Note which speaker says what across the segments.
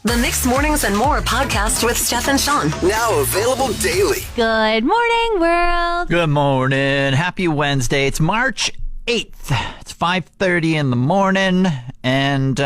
Speaker 1: The Mixed Mornings and More podcast with Steph and Shawn.
Speaker 2: Now available daily.
Speaker 3: Good morning, world.
Speaker 4: Good morning. Happy Wednesday. It's March 8th. It's 5:30 in the morning. And,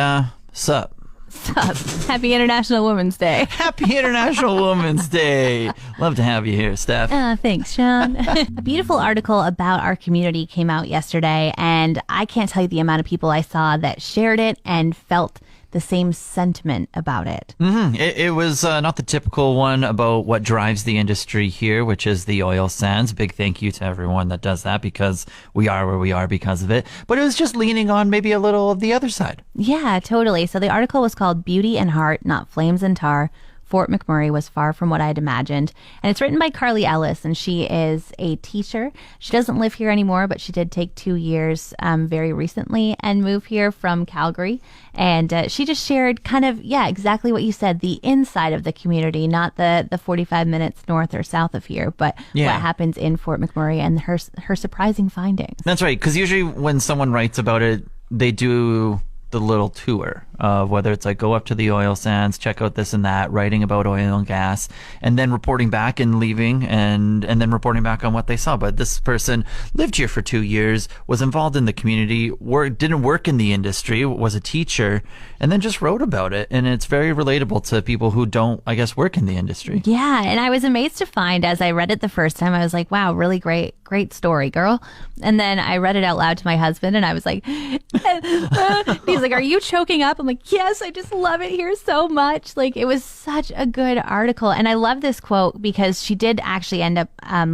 Speaker 4: sup?
Speaker 3: Sup? Happy International Women's Day.
Speaker 4: Happy International Women's Day. Love to have you here, Steph.
Speaker 3: Thanks, Shawn. A beautiful article about our community came out yesterday, and I can't tell you the amount of people I saw that shared it and felt the same sentiment about it.
Speaker 4: It was not the typical one about what drives the industry here, which is the oil sands. Big thank you to everyone that does that, because we are where we are because of it. But it was just leaning on maybe a little of the other side.
Speaker 3: Yeah, totally. So the article was called Beauty and Heart, Not Flames and Tar. Fort McMurray was far from what I'd imagined. And it's written by Carly Ellis, and she is a teacher. She doesn't live here anymore, but she did take 2 years very recently and move here from Calgary. And she just shared kind of, exactly what you said, the inside of the community, not the 45 minutes north or south of here, but what happens in Fort McMurray and her surprising findings.
Speaker 4: That's right, because usually when someone writes about it, they do the little tour of whether it's like go up to the oil sands, check out this and that, writing about oil and gas, and then reporting back and leaving and then reporting back on what they saw. But this person lived here for 2 years, was involved in the community, didn't work in the industry, was a teacher, and then just wrote about it. And it's very relatable to people who don't, I guess, work in the industry. Yeah,
Speaker 3: and I was amazed to find, as I read it the first time, I was like, wow, really great story, girl. And then I read it out loud to my husband, and I was like, he's like, are you choking up? I'm like, yes, I just love it here so much. Like, it was such a good article. And I love this quote because she did actually end up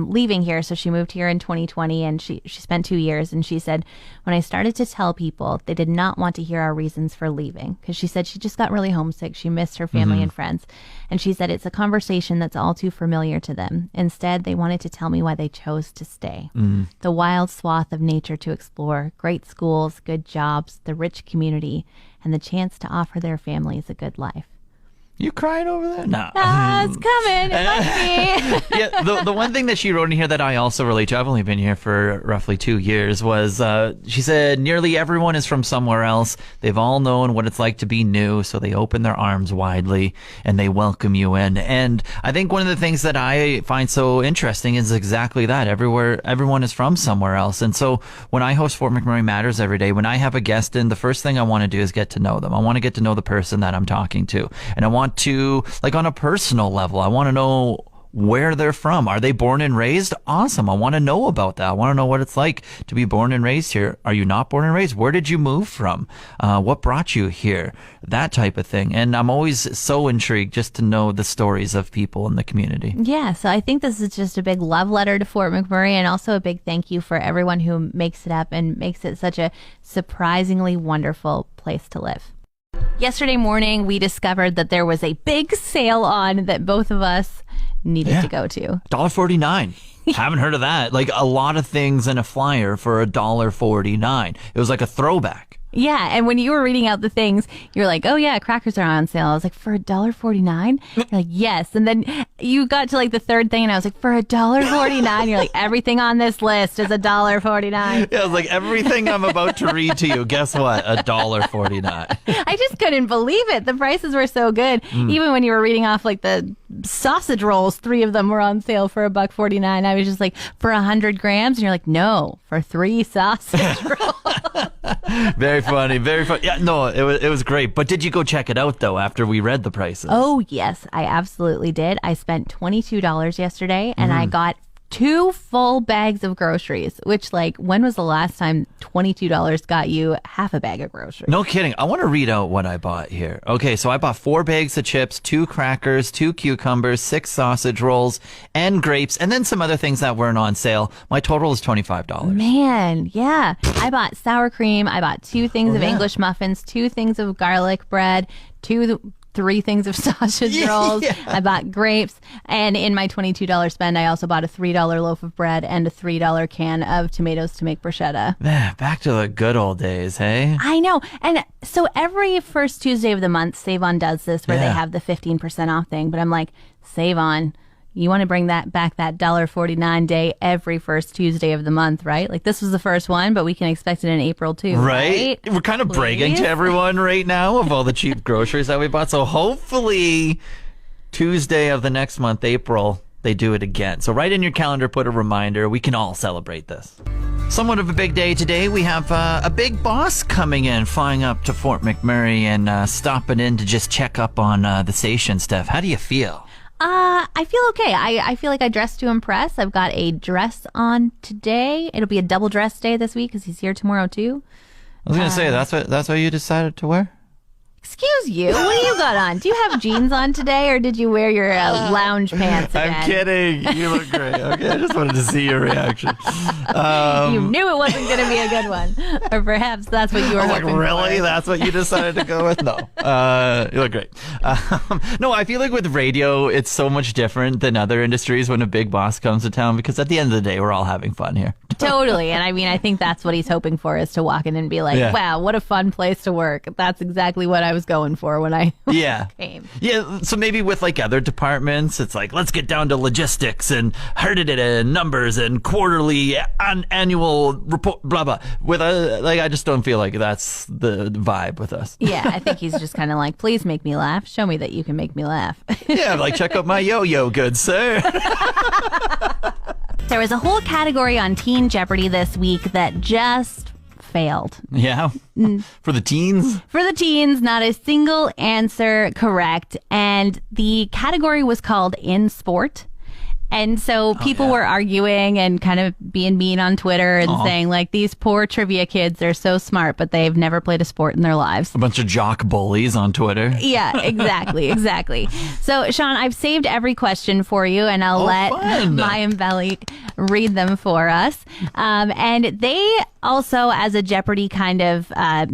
Speaker 3: leaving here. So she moved here in 2020 and she spent 2 years. And she said, when I started to tell people, they did not want to hear our reasons for leaving, because she said she just got really homesick. She missed her family and friends. And she said it's a conversation that's all too familiar to them. Instead, they wanted to tell me why they chose to stay. The wild swath of nature to explore, great schools, good jobs, the rich community, and the chance to offer their families a good life.
Speaker 4: You crying over there? No.
Speaker 3: It's coming. It might be.
Speaker 4: Yeah, the one thing that she wrote in here that I also relate to, I've only been here for roughly 2 years, was she said, nearly everyone is from somewhere else. They've all known what it's like to be new, so they open their arms widely and they welcome you in. And I think one of the things that I find so interesting is exactly that. Everyone is from somewhere else. And so when I host Fort McMurray Matters every day, when I have a guest in, the first thing I want to do is get to know them. I want to get to know the person that I'm talking to. And I want to, like, on a personal level, I want to know where they're from. Are they born and raised? Awesome. I want to know about that. I want to know what it's like to be born and raised here. Are you not born and raised? Where did you move from? What brought you here? That type of thing. And I'm always so intrigued just to know the stories of people in the community.
Speaker 3: Yeah, so I think this is just a big love letter to Fort McMurray, and also a big thank you for everyone who makes it up and makes it such a surprisingly wonderful place to live. Yesterday morning, we discovered that there was a big sale on that both of us needed to go to.
Speaker 4: $1.49. Haven't heard of that. Like, a lot of things in a flyer for $1.49. It was like a throwback.
Speaker 3: Yeah, and when you were reading out the things, you're like, oh yeah, crackers are on sale. I was like, for $1.49? You're like, yes. And then you got to like the third thing, and I was like, for $1.49? You're like, everything on this list is $1.49.
Speaker 4: Yeah, I was like, everything I'm about to read to you, guess what? $1.49.
Speaker 3: I just couldn't believe it. The prices were so good. Even when you were reading off like the sausage rolls, 3 of them were on sale for $1.49. I was just like, for 100 grams? And you're like, no, for 3 sausage rolls.
Speaker 4: Very funny, very funny. Yeah, no, it was great. But did you go check it out, though, after we read the prices?
Speaker 3: Oh, yes, I absolutely did. I spent $22 yesterday, and I got 2 full bags of groceries, which, like, when was the last time $22 got you half a bag of groceries?
Speaker 4: No kidding. I want to read out what I bought here. Okay, so I bought 4 bags of chips, 2 crackers, 2 cucumbers, 6 sausage rolls, and grapes, and then some other things that weren't on sale. My total is $25.
Speaker 3: Man, yeah. I bought sour cream. I bought 2 things of English muffins, 2 things of garlic bread, 3 things of sausage rolls. I bought grapes. And in my $22 spend, I also bought a $3 loaf of bread and a $3 can of tomatoes to make bruschetta.
Speaker 4: Back to the good old days, hey?
Speaker 3: I know. And so every first Tuesday of the month, Save On does this where they have the 15% off thing. But I'm like, Save On, You want to bring that back, that $1.49 day every first Tuesday of the month, right? Like this was the first one, but we can expect it in April too, right?
Speaker 4: We're kind of bragging to everyone right now of all the cheap groceries that we bought. So hopefully Tuesday of the next month, April, they do it again. So write in your calendar, put a reminder. We can all celebrate this. Somewhat of a big day today. We have a big boss coming in, flying up to Fort McMurray and stopping in to just check up on the station. Steph, how do you feel?
Speaker 3: I feel okay. I feel like I dressed to impress. I've got a dress on today. It'll be a double dress day this week because he's here tomorrow too.
Speaker 4: I was going to say, that's what you decided to wear?
Speaker 3: Excuse you. What do you got on? Do you have jeans on today, or did you wear your lounge pants again?
Speaker 4: I'm kidding. You look great. Okay, I just wanted to see your reaction.
Speaker 3: You knew it wasn't going to be a good one, or perhaps that's what you were hoping
Speaker 4: really?
Speaker 3: for.
Speaker 4: That's what you decided to go with? No. You look great. No, I feel like with radio, it's so much different than other industries when a big boss comes to town, because at the end of the day, we're all having fun here.
Speaker 3: Totally. And I mean, I think that's what he's hoping for, is to walk in and be like, wow, what a fun place to work. That's exactly what I was going for when I came.
Speaker 4: Yeah. So maybe with like other departments, it's like, let's get down to logistics and herded it and numbers and quarterly annual report, blah, blah. With I just don't feel like that's the vibe with us.
Speaker 3: Yeah. I think he's just kind of like, please make me laugh. Show me that you can make me laugh.
Speaker 4: Yeah. Like, check out my yo-yo, good sir.
Speaker 3: There was a whole category on Teen Jeopardy this week that just failed.
Speaker 4: Yeah? For the teens?
Speaker 3: For the teens, not a single answer correct. And the category was called In Sport. And so people were arguing and kind of being mean on Twitter and saying, like, these poor trivia kids, they're so smart, but they've never played a sport in their lives.
Speaker 4: A bunch of jock bullies on Twitter.
Speaker 3: Yeah, exactly. So, Shawn, I've saved every question for you, and I'll let Maya and Belly read them for us. And they also, as a Jeopardy kind of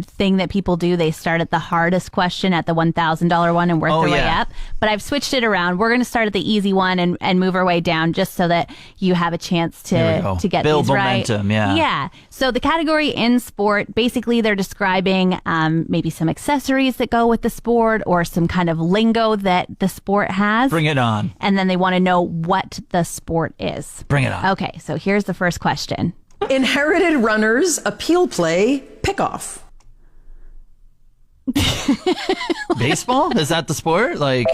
Speaker 3: thing that people do, they start at the hardest question at the $1,000 one and work their way up. But I've switched it around. We're going to start at the easy one and move our way down, just so that you have a chance to get
Speaker 4: build
Speaker 3: these right.
Speaker 4: momentum. Yeah.
Speaker 3: So the category In Sport, basically they're describing maybe some accessories that go with the sport or some kind of lingo that the sport has.
Speaker 4: Bring it on.
Speaker 3: And then they want to know what the sport is.
Speaker 4: Bring it on.
Speaker 3: Okay, so here's the first question.
Speaker 1: Inherited runners, appeal play, pickoff.
Speaker 4: Baseball? Is that the sport? Like,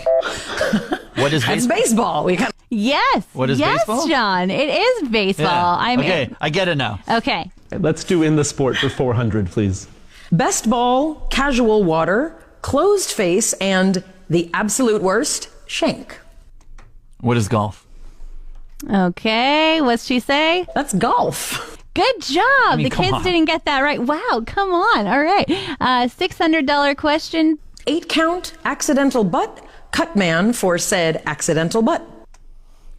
Speaker 4: what is
Speaker 1: That's
Speaker 4: baseball?
Speaker 1: baseball.
Speaker 3: Yes.
Speaker 4: What is baseball?
Speaker 3: Yes, John. It is baseball.
Speaker 4: Yeah. I get it now.
Speaker 3: Okay.
Speaker 5: Let's do In the Sport for 400, please.
Speaker 1: Best ball, casual water, closed face, and the absolute worst, shank.
Speaker 4: What is golf?
Speaker 3: Okay. What's she say?
Speaker 1: That's golf.
Speaker 3: Good job. The
Speaker 4: come
Speaker 3: kids
Speaker 4: on.
Speaker 3: didn't get that right. Wow. Come on. All right. $600 question.
Speaker 1: 8 count, accidental butt, cut man for said accidental butt.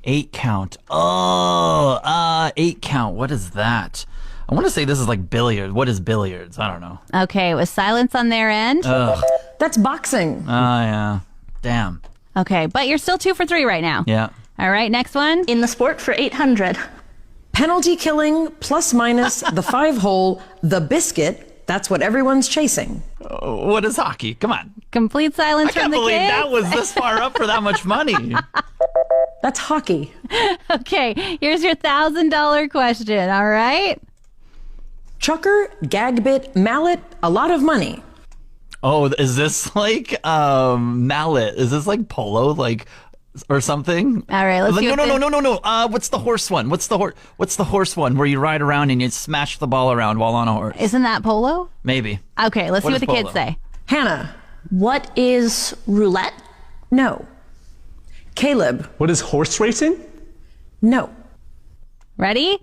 Speaker 4: 8 count. 8 count. What is that? I want to say this is like billiards. What is billiards? I don't know.
Speaker 3: Okay. It was silence on their end.
Speaker 1: That's boxing.
Speaker 4: Yeah. Damn.
Speaker 3: Okay. But you're still 2 for 3 right now.
Speaker 4: Yeah.
Speaker 3: All right. Next one.
Speaker 6: In the Sport for 800.
Speaker 1: Penalty killing, plus minus, the 5-hole, the biscuit. That's what everyone's chasing.
Speaker 4: What is hockey? Come on.
Speaker 3: Complete silence
Speaker 4: I
Speaker 3: from
Speaker 4: can't
Speaker 3: the
Speaker 4: believe
Speaker 3: kids.
Speaker 4: that was this far up for that much money.
Speaker 1: That's hockey.
Speaker 3: Okay. Here's your $1,000 question. All right.
Speaker 1: Chucker, gag bit, mallet, a lot of money.
Speaker 4: Oh, is this like mallet? Is this like polo, like, or something?
Speaker 3: All right, let's see.
Speaker 4: No. What's the horse one? What's the horse one where you ride around and you smash the ball around while on a horse?
Speaker 3: Isn't that polo?
Speaker 4: Maybe.
Speaker 3: Okay, let's see what the kids
Speaker 4: polo?
Speaker 3: say.
Speaker 1: Hannah,
Speaker 6: What is roulette?
Speaker 1: no. Caleb,
Speaker 5: What is horse racing?
Speaker 1: no.
Speaker 3: Ready?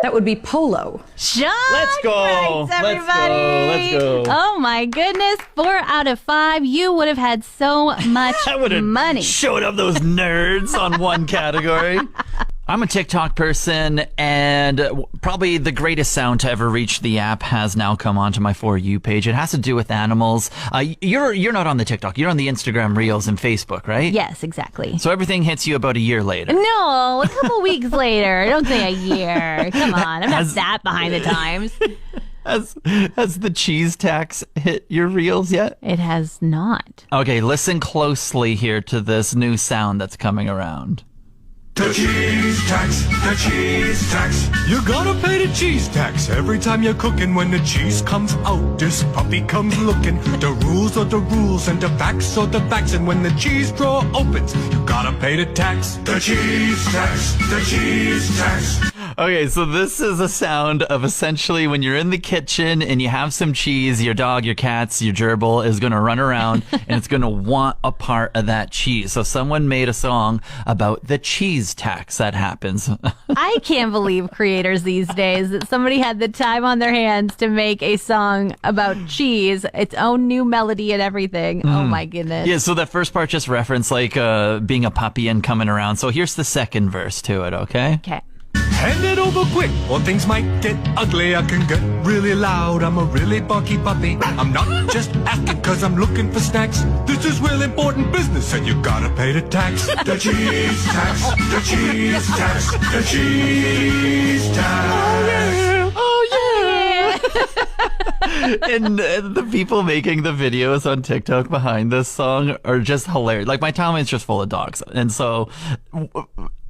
Speaker 1: That would be polo.
Speaker 3: Shawn!
Speaker 4: Let's go.
Speaker 3: Right,
Speaker 4: Let's go.
Speaker 3: everybody.
Speaker 4: Let's go.
Speaker 3: Oh my goodness. 4 out of 5. You would have had so much
Speaker 4: I would have
Speaker 3: money.
Speaker 4: showed up those nerds on one category. I'm a TikTok person, and probably the greatest sound to ever reach the app has now come onto my For You page. It has to do with animals. You're not on the TikTok. You're on the Instagram Reels and Facebook, right?
Speaker 3: Yes, exactly.
Speaker 4: So everything hits you about a year later.
Speaker 3: No, a couple weeks later. Don't say a year. Come on. I'm not that behind the times.
Speaker 4: Has the cheese tax hit your Reels yet?
Speaker 3: It has not.
Speaker 4: Okay, listen closely here to this new sound that's coming around.
Speaker 7: The cheese tax, the cheese tax. You gotta pay the cheese tax every time you're cooking. When the cheese comes out, this puppy comes looking. The rules are the rules and the facts are the facts. And when the cheese drawer opens, you gotta pay the tax. The cheese tax, the cheese tax.
Speaker 4: Okay, so this is a sound of essentially when you're in the kitchen and you have some cheese, your dog, your cats, your gerbil is going to run around and it's going to want a part of that cheese. So someone made a song about the cheese tax that happens.
Speaker 3: I can't believe creators these days that somebody had the time on their hands to make a song about cheese, its own new melody and everything. Oh my goodness.
Speaker 4: Yeah, so that first part just referenced like being a puppy and coming around. So here's the second verse to it, okay?
Speaker 3: Okay.
Speaker 7: Hand it over quick, or things might get ugly. I can get really loud. I'm a really barky puppy. I'm not just acting cause I'm looking for snacks. This is real important business and you gotta pay the tax. The cheese tax, the cheese tax, the cheese tax.
Speaker 4: Oh yeah! And the people making the videos on TikTok behind this song are just hilarious. Like my timeline's just full of dogs, and so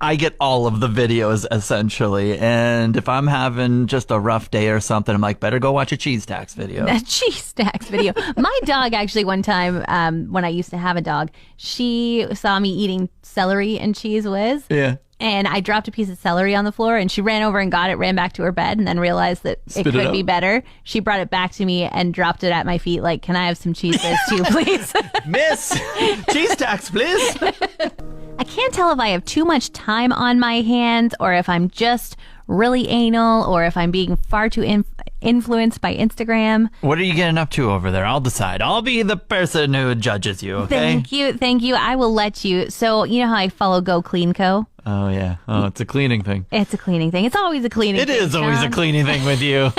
Speaker 4: I get all of the videos essentially. And if I'm having just a rough day or something, I'm like, better go watch a cheese tax video.
Speaker 3: A cheese tax video. My dog actually one time, when I used to have a dog, she saw me eating celery and cheese whiz.
Speaker 4: Yeah.
Speaker 3: And I dropped a piece of celery on the floor and she ran over and got it, ran back to her bed, and then realized that it could be better. She brought it back to me and dropped it at my feet like, can I have some cheese whiz too, please?
Speaker 4: Miss, cheese tax, please.
Speaker 3: I can't tell if I have too much time on my hands or if I'm just really anal or if I'm being far too influenced by Instagram.
Speaker 4: What are you getting up to over there? I'll decide. I'll be the person who judges you, okay?
Speaker 3: Thank you. I will let you. So, you know how I follow Go Clean Co?
Speaker 4: Oh, yeah. Oh, it's a cleaning thing.
Speaker 3: It's a cleaning thing. It's always a cleaning thing.
Speaker 4: It is always a cleaning thing with you.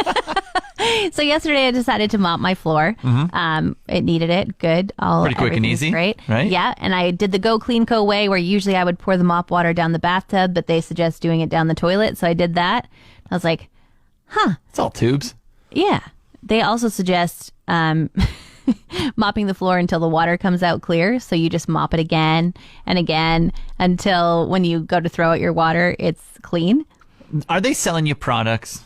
Speaker 3: So yesterday I decided to mop my floor. It needed it. Good.
Speaker 4: Pretty quick and easy.
Speaker 3: Great.
Speaker 4: Right?
Speaker 3: Yeah. And I did the Go Clean Co way where usually I would pour the mop water down the bathtub, but they suggest doing it down the toilet. So I did that. I was like,
Speaker 4: It's all tubes.
Speaker 3: yeah. They also suggest mopping the floor until the water comes out clear. So you just mop it again and again until when you go to throw out your water, it's clean.
Speaker 4: Are they selling you products?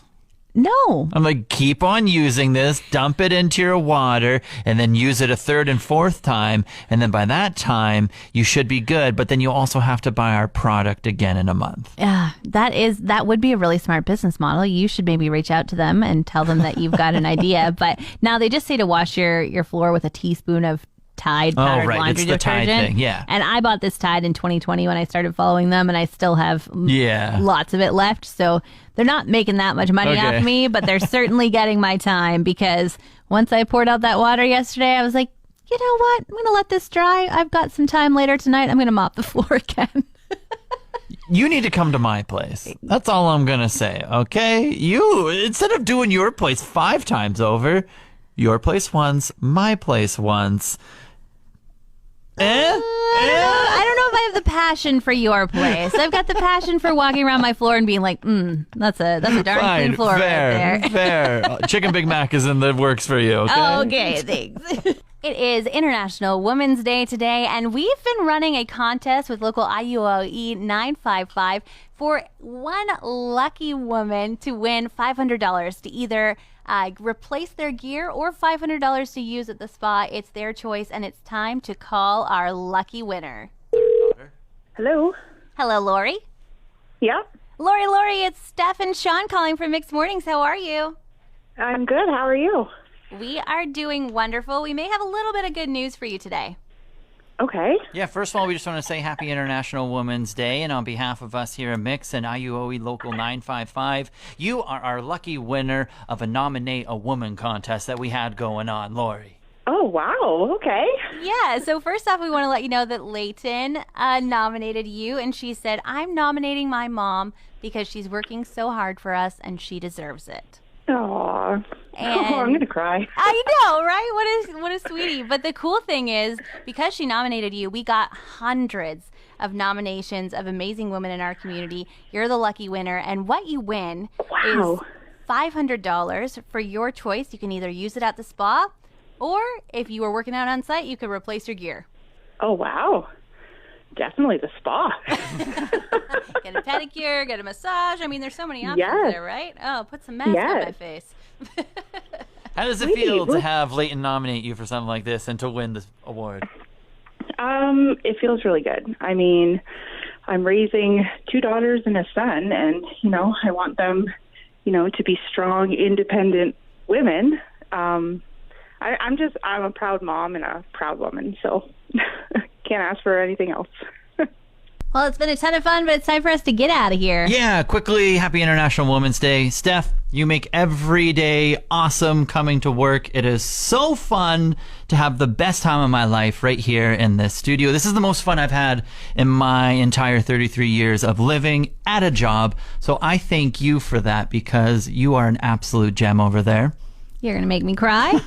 Speaker 3: No.
Speaker 4: I'm like, keep on using this, dump it into your water, and then use it a third and fourth time. And then by that time, you should be good. But then you also have to buy our product again in a month.
Speaker 3: That would be a really smart business model. You should maybe reach out to them and tell them that you've got an idea. But now they just say to wash your floor with a teaspoon of Tide powdered laundry
Speaker 4: it's the
Speaker 3: detergent.
Speaker 4: Tide thing, yeah.
Speaker 3: And I bought this Tide in 2020 when I started following them, and I still have lots of it left. So they're not making that much money off me, but they're certainly getting my time, because once I poured out that water yesterday, I was like, you know what? I'm going to let this dry. I've got some time later tonight. I'm going to mop the floor again.
Speaker 4: You need to come to my place. That's all I'm going to say, okay? You, instead of doing your place 5 times over, your place once, my place once.
Speaker 3: I don't know if I have the passion for your place. I've got the passion for walking around my floor and being like, that's a darn clean floor
Speaker 4: fair,
Speaker 3: right there.
Speaker 4: Fair. Chicken Big Mac is in the works for you, okay?
Speaker 3: Okay, thanks. It is International Women's Day today, and we've been running a contest with local IUOE 955 for one lucky woman to win $500 to either replace their gear or $500 to use at the spa. It's their choice, and it's time to call our lucky winner.
Speaker 8: Hello.
Speaker 3: Hello, Lori.
Speaker 8: Yeah.
Speaker 3: Lori, it's Steph and Shawn calling from Mixed Mornings. How are you?
Speaker 8: I'm good. How are you?
Speaker 3: We are doing wonderful. We may have a little bit of good news for you today.
Speaker 8: Okay.
Speaker 4: Yeah, first of all, we just want to say Happy International Women's Day, and on behalf of us here at Mix and IUOE Local 955, you are our lucky winner of a Nominate a Woman contest that we had going on, Lori.
Speaker 8: Oh, wow. Okay.
Speaker 3: Yeah, so first off, we want to let you know that Layton nominated you, and she said, I'm nominating my mom because she's working so hard for us, and she deserves it.
Speaker 8: Aww.
Speaker 3: And
Speaker 8: I'm going to cry.
Speaker 3: I know, right? What a sweetie. But the cool thing is, because she nominated you, we got hundreds of nominations of amazing women in our community. You're the lucky winner, and what you win is $500 for your choice. You can either use it at the spa, or if you were working out on site, you could replace your gear.
Speaker 8: Oh, wow. definitely the spa.
Speaker 3: Get a pedicure, get a massage. I mean, there's so many options
Speaker 8: Yes.
Speaker 3: there, right? Oh, put some mask on
Speaker 8: Yes.
Speaker 3: my face.
Speaker 4: How does it feel to have Leighton nominate you for something like this and to win this award?
Speaker 8: It feels really good. I mean, I'm raising 2 daughters and a son, and, I want them, to be strong, independent women. I'm a proud mom and a proud woman, so can't ask for anything else.
Speaker 3: Well, it's been a ton of fun, but it's time for us to get out of here.
Speaker 4: Yeah, quickly, happy International Women's Day. Steph, you make every day awesome coming to work. It is so fun to have the best time of my life right here in this studio. This is the most fun I've had in my entire 33 years of living at a job. So I thank you for that because you are an absolute gem over there.
Speaker 3: You're going to make me cry.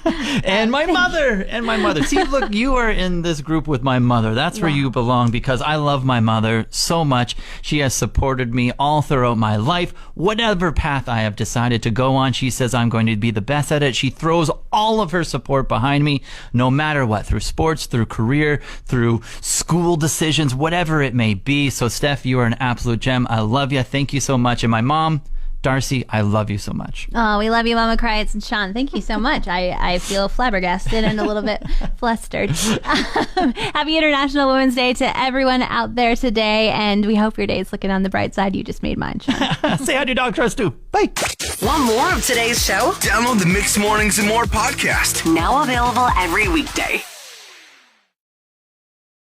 Speaker 4: And my mother. See, look, you are in this group with my mother. That's where you belong because I love my mother so much. She has supported me all throughout my life. Whatever path I have decided to go on, she says I'm going to be the best at it. She throws all of her support behind me, no matter what, through sports, through career, through school decisions, whatever it may be. So, Steph, you are an absolute gem. I love you. Thank you so much. And my mom, Darcy, I love you so much.
Speaker 3: Oh, we love you, Mama Kreitz and Shawn. Thank you so much. I feel flabbergasted and a little bit flustered. Happy International Women's Day to everyone out there today, and we hope your day is looking on the bright side. You just made mine, Shawn.
Speaker 4: Say hi to your dog, Trust, too. Bye.
Speaker 2: Want more of today's show? Download the Mixed Mornings and More podcast.
Speaker 9: Now available every weekday.